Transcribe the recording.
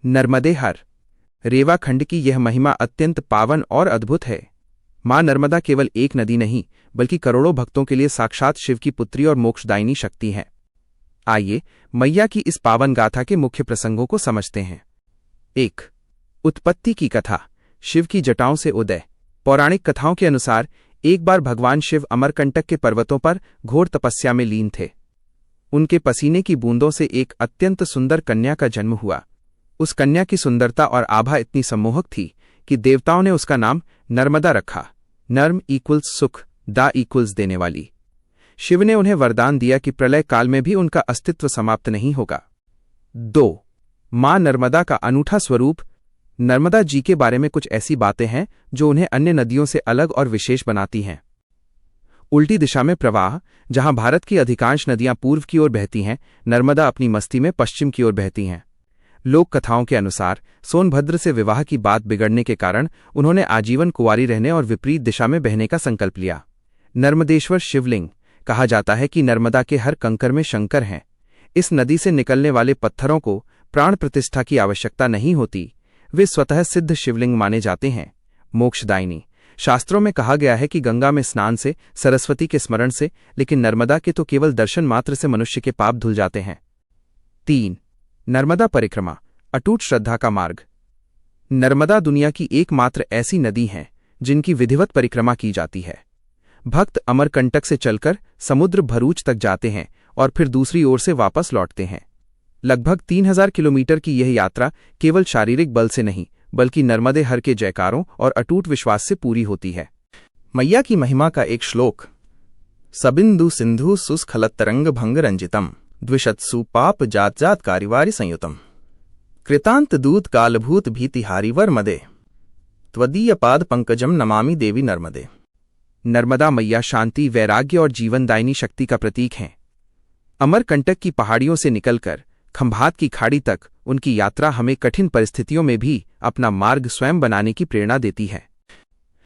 नर्मदे हर रेवा खंड की यह महिमा अत्यंत पावन और अद्भुत है। मां नर्मदा केवल एक नदी नहीं, बल्कि करोड़ों भक्तों के लिए साक्षात शिव की पुत्री और मोक्षदायिनी शक्ति है। आइए मैया की इस पावन गाथा के मुख्य प्रसंगों को समझते हैं। 1. उत्पत्ति की कथा। शिव की जटाओं से उदय। पौराणिक कथाओं के अनुसार एक बार भगवान शिव अमरकंटक के पर्वतों पर घोर तपस्या में लीन थे। उनके पसीने की बूंदों से एक अत्यंत सुंदर कन्या का जन्म हुआ। उस कन्या की सुंदरता और आभा इतनी सम्मोहक थी कि देवताओं ने उसका नाम नर्मदा रखा। नर्म इक्वल्स सुख, दा इक्वल्स देने वाली। शिव ने उन्हें वरदान दिया कि प्रलय काल में भी उनका अस्तित्व समाप्त नहीं होगा। 2. मां नर्मदा का अनूठा स्वरूप। नर्मदा जी के बारे में कुछ ऐसी बातें हैं जो उन्हें अन्य नदियों से अलग और विशेष बनाती हैं। उल्टी दिशा में प्रवाह। जहां भारत की अधिकांश नदियां पूर्व की ओर बहती हैं, नर्मदा अपनी मस्ती में पश्चिम की ओर बहती हैं। लोक कथाओं के अनुसार सोनभद्र से विवाह की बात बिगड़ने के कारण उन्होंने आजीवन कुंवारी रहने और विपरीत दिशा में बहने का संकल्प लिया। नर्मदेश्वर शिवलिंग। कहा जाता है कि नर्मदा के हर कंकर में शंकर हैं। इस नदी से निकलने वाले पत्थरों को प्राण प्रतिष्ठा की आवश्यकता नहीं होती, वे स्वतः सिद्ध शिवलिंग माने जाते हैं। मोक्षदायिनी। शास्त्रों में कहा गया है कि गंगा में स्नान से, सरस्वती के स्मरण से, लेकिन नर्मदा के तो केवल दर्शन मात्र से मनुष्य के पाप धुल जाते हैं। 3. नर्मदा परिक्रमा। अटूट श्रद्धा का मार्ग। नर्मदा दुनिया की एकमात्र ऐसी नदी है जिनकी विधिवत परिक्रमा की जाती है। भक्त अमरकंटक से चलकर समुद्र भरूच तक जाते हैं और फिर दूसरी ओर से वापस लौटते हैं। लगभग 3000 किलोमीटर की यह यात्रा केवल शारीरिक बल से नहीं, बल्कि नर्मदे हर के जयकारों और अटूट विश्वास से पूरी होती है। मैया की महिमा का एक श्लोक। सबिंदु सिंधु सुस्खलत्तरंग भंग रंजितम द्विशत्सु पाप जात जात कारिवारि संयुतम कृतांत दूत कालभूत भीतिहारी वर्मदे त्वदीय पाद पंकजम नमामि देवी नर्मदे। नर्मदा मैया शांति, वैराग्य और जीवनदायिनी शक्ति का प्रतीक हैं। अमरकंटक की पहाड़ियों से निकलकर खंभात की खाड़ी तक उनकी यात्रा हमें कठिन परिस्थितियों में भी अपना मार्ग स्वयं बनाने की प्रेरणा देती है।